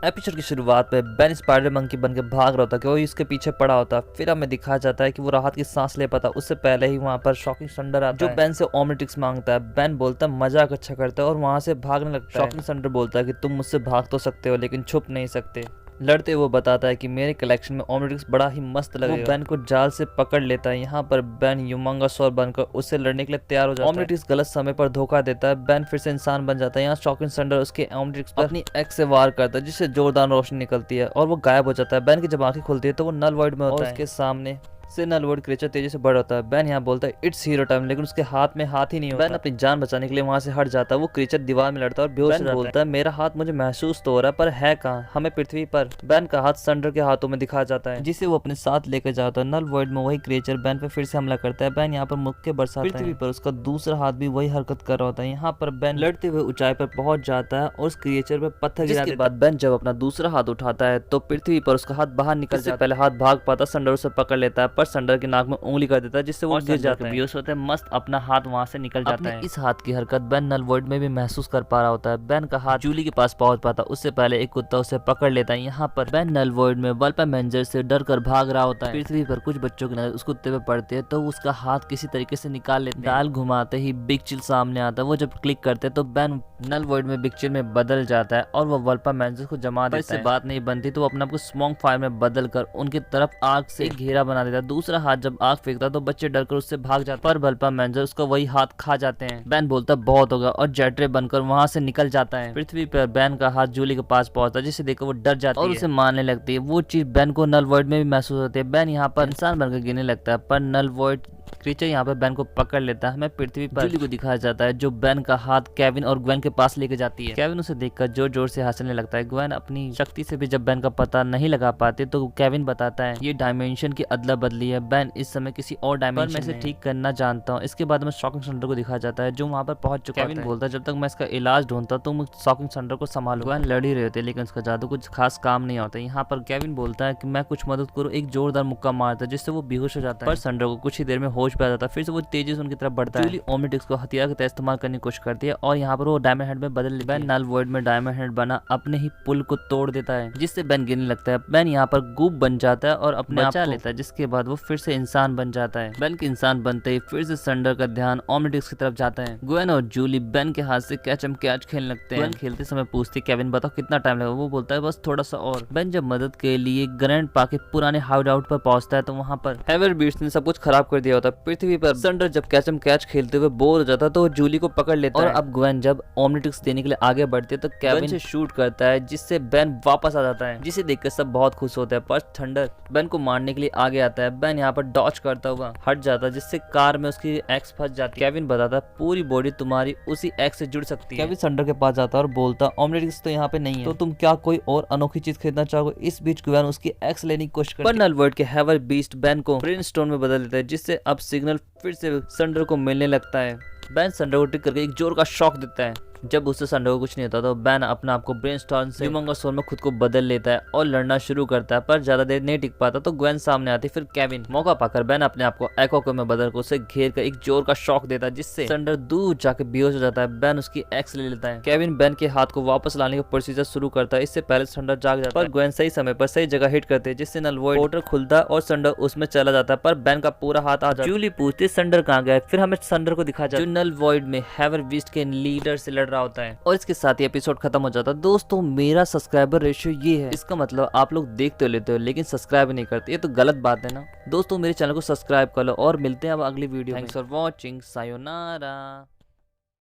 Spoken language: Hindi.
एपिसोड की शुरुआत में बेन स्पाइडर मंकी बन के भाग रहा होता है कि वो इसके पीछे पड़ा होता है। फिर हमें दिखाया जाता है कि वो राहत की सांस ले पाता, उससे पहले ही वहाँ पर शॉकिंग थंडर आता है जो बेन से ओमनिट्रिक्स मांगता है। बेन बोलता है मजाक अच्छा करता है और वहाँ से भागने लगता है। शॉकिंग थंडर बोलता है कि तुम मुझसे भाग तो सकते हो लेकिन छुप नहीं सकते। लड़ते वो बताता है कि मेरे कलेक्शन में ओमनिट्रिक्स बड़ा ही मस्त लगेगा। वो बेन को जाल से पकड़ लेता है। यहाँ पर बेन यूमंगासौर बनकर उससे लड़ने के लिए तैयार हो जाता है। ओमनिट्रिक्स गलत समय पर धोखा देता है। बेन फिर से इंसान बन जाता है। यहाँ शॉकिंग थंडर उसके ओमनिट्रिक्स पर अपनी एक्स से वार करता है जिससे जोरदार रोशनी निकलती है और वो गायब हो जाता है। बेन की जब आंखें खुलती है तो वो नल वॉइड में होता है। उसके सामने से नल वॉइड क्रिएचर तेजी से बढ़ होता है। बेन यहाँ बोलता है इट्स हीरो टाइम, लेकिन उसके हाथ में हाथ ही नहीं होता। बेन अपनी जान बचाने के लिए वहां से हट जाता है। वो क्रिएचर दीवार में लड़ता है और बेहोश हो जाता है। बोलता है मेरा हाथ मुझे महसूस तो हो रहा है पर है कहाँ, हमें पृथ्वी पर। बेन का हाथ थंडर के हाथों में दिखा जाता है जिसे वो अपने साथ लेकर जाता है। नल वॉइड में वही क्रिएचर बेन पे फिर से हमला करता है। बेन यहाँ पर मुक्के बरसाता है। पृथ्वी पर उसका दूसरा हाथ भी वही हरकत कर रहा होता है। यहाँ पर बेन लड़ते हुए ऊंचाई पर पहुंच जाता है और उस क्रिएचर पे पत्थर गिरा देता है। बाद बेन जब अपना दूसरा हाथ उठाता है तो पृथ्वी पर उसका हाथ बाहर निकल जाता है। पहले हाथ भाग पाता, थंडर उसे पकड़ लेता है पर थंडर के नाक में उंगली कर देता है जिससे वो गिर जाता है। बेहोश होते हैं, मस्त अपना हाथ वहां से निकल जाता है। इस हाथ की हरकत बेन नल वॉइड में भी महसूस कर पा रहा होता है। बेन का हाथ जूली के पास पहुंच पाता, उससे पहले एक कुत्ता उसे पकड़ लेता है। यहाँ पर बेन नल वॉइड में वल्पा मैनेजर से डर कर भाग रहा होता है। पृथ्वी पर कुछ बच्चों की नजर उस कुत्ते पे पड़ती है तो उसका हाथ किसी तरीके से निकाल लेते हैं। डाल घुमाते ही बिग चिल सामने आता है। वो जब क्लिक करते तो बेन नल वॉइड में बिग चिल में बदल जाता है और वो वल्पा मैनेजर को जमा देता है। इससे बात नहीं बनती तो वो अपने आप को स्मोक फायर में बदल कर उनकी तरफ आग से एक घेरा बना देता है। दूसरा हाथ जब आग फेंकता तो बच्चे डरकर उससे भाग जाते हैं पर वल्पा मैनेजर उसका वही हाथ खा जाते हैं। बेन बोलता बहुत होगा और जेटरे बनकर वहां से निकल जाता है। पृथ्वी पर बेन का हाथ जूली के पास पहुंचता है जिसे देखकर वो डर जाती है और उसे मारने लगती है। वो चीज बेन को नल वॉइड में भी महसूस होती है। बेन यहाँ पर इंसान बनकर गिरने लगता है पर नल वॉइड क्रीचर यहाँ पे बेन को पकड़ लेता है। हमें पृथ्वी पर जूली को दिखाया जाता है जो बेन का हाथ केविन और ग्वेन के पास लेके जाती है। केविन उसे देखकर जोर जोर से हंसने लगता है। ग्वेन अपनी शक्ति से भी जब बेन का पता नहीं लगा पाते तो केविन बताता है ये डायमेंशन की अदला बदली है। बेन इस समय किसी और डायमेंशन में से ठीक करना जानता हूँ। इसके बाद में शॉकिंग थंडर को दिखाया जाता है जो वहाँ पर पहुंच चुका है। केविन बोलता है जब तक मैं इसका इलाज ढूंढता तुम शॉकिंग थंडर को संभालो। ग्वेन लड़ ही रहे होते लेकिन उसका जादू कुछ खास काम नहीं होता। यहाँ पर केविन बोलता है कि मैं कुछ मदद करूँ, एक जोरदार मुक्का मारता है जिससे वो बेहोश हो जाता है पर थंडर को कुछ ही देर में होश पे आ जाता है। फिर से वो तेजी से उनकी तरफ बढ़ता है। जूली ओमनिट्रिक्स को हथियार की तरह इस्तेमाल करने की कोशिश करती है और यहाँ पर वो डायमंड हेड में बदल लेता है। बेन नल वॉइड में डायमंड हेड बना अपने ही पुल को तोड़ देता है जिससे बेन गिरने लगता है। बेन यहाँ पर गूप बन जाता है और अपने बचा लेता है जिसके बाद वो फिर से इंसान बन जाता है। बेन के इंसान बनते ही फिर से थंडर का ध्यान ओमनिट्रिक्स की तरफ जाता है। ग्वेन और जूली बेन के हाथ से कैचम कैच खेलने लगते हैं। ग्वेन खेलते समय पूछती केविन बताओ कितना टाइम लगेगा। वो बोलता है बस थोड़ा सा और। बेन जब मदद के लिए ग्रैंड पाके पुराने हाउड आउट पर पहुंचता है तो वहाँ पर हेवर बीस्ट ने सब कुछ खराब कर दिया होता है। पृथ्वी पर थंडर जब कैचम कैच खेलते हुए बोर हो जाता तो जूली को पकड़ लेता है और अब ग्वेन जब ओमनिट्रिक्स देने के लिए आगे बढ़ती है तो केविन से शूट करता है जिससे बेन वापस आ जाता है जिसे देखकर सब बहुत खुश होते हैं पर थंडर बेन को मारने के लिए आगे आता है। बेन यहाँ पर डॉच करता हुआ हट जाता है जिससे कार में उसकी एक्स फंस जाती है। केविन बताता है पूरी बॉडी तुम्हारी उसी एक्स से जुड़ सकती है। केविन थंडर के पास जाता है और बोलता ओमनिट्रिक्स तो यहाँ पे नहीं है तो तुम क्या कोई और अनोखी चीज खरीदना चाहोगे। इस बीच ग्वेन उसकी एक्स लेने की कोशिश करती है पर नल वॉइड के हेवर बीस्ट बेन को ब्रेन स्टोन में बदल देता है जिससे अब सिग्नल फिर से थंडर को मिलने लगता है। बेन थंडर को ट्रिक करके एक जोर का शॉक देता है। जब उससे थंडर को कुछ नहीं होता तो बेन अपने आप को ब्रेनस्टॉर्म से यूमंगासौर में खुद को बदल लेता है और लड़ना शुरू करता है पर ज्यादा देर नहीं टिक पाता तो ग्वेन सामने आती। फिर केविन मौका पाकर बेन अपने आप को एको में बदल कर उसे घेर कर एक जोर का शॉक देता है जिससे थंडर दूर जाकर बेहोश हो जाता है। बेन उसकी एक्स ले लेता है। केविन बेन के हाथ को वापस लाने का प्रोसीजर शुरू करता है। इससे पहले थंडर जाग जाता है पर ग्वेन सही समय पर सही जगह हिट करते हैं जिससे नल वॉइड पोर्टल खुलता है और थंडर उसमें चला जाता है पर बेन का पूरा हाथ आ जाता है। जूली पूछती थंडर कहाँ गया। फिर हमें थंडर को दिखा जाता है जो नल वॉइड में हेवर बीस्ट के लीडर से लड़ रहा होता है और इसके साथ ही एपिसोड खत्म हो जाता है। दोस्तों मेरा सब्सक्राइबर रेशियो ये है, इसका मतलब आप लोग देखते हो लेते हो लेकिन सब्सक्राइब नहीं करते, ये तो गलत बात है ना। दोस्तों मेरे चैनल को सब्सक्राइब कर लो और मिलते हैं अब अगली वीडियो में। Thanks for watching, sayonara.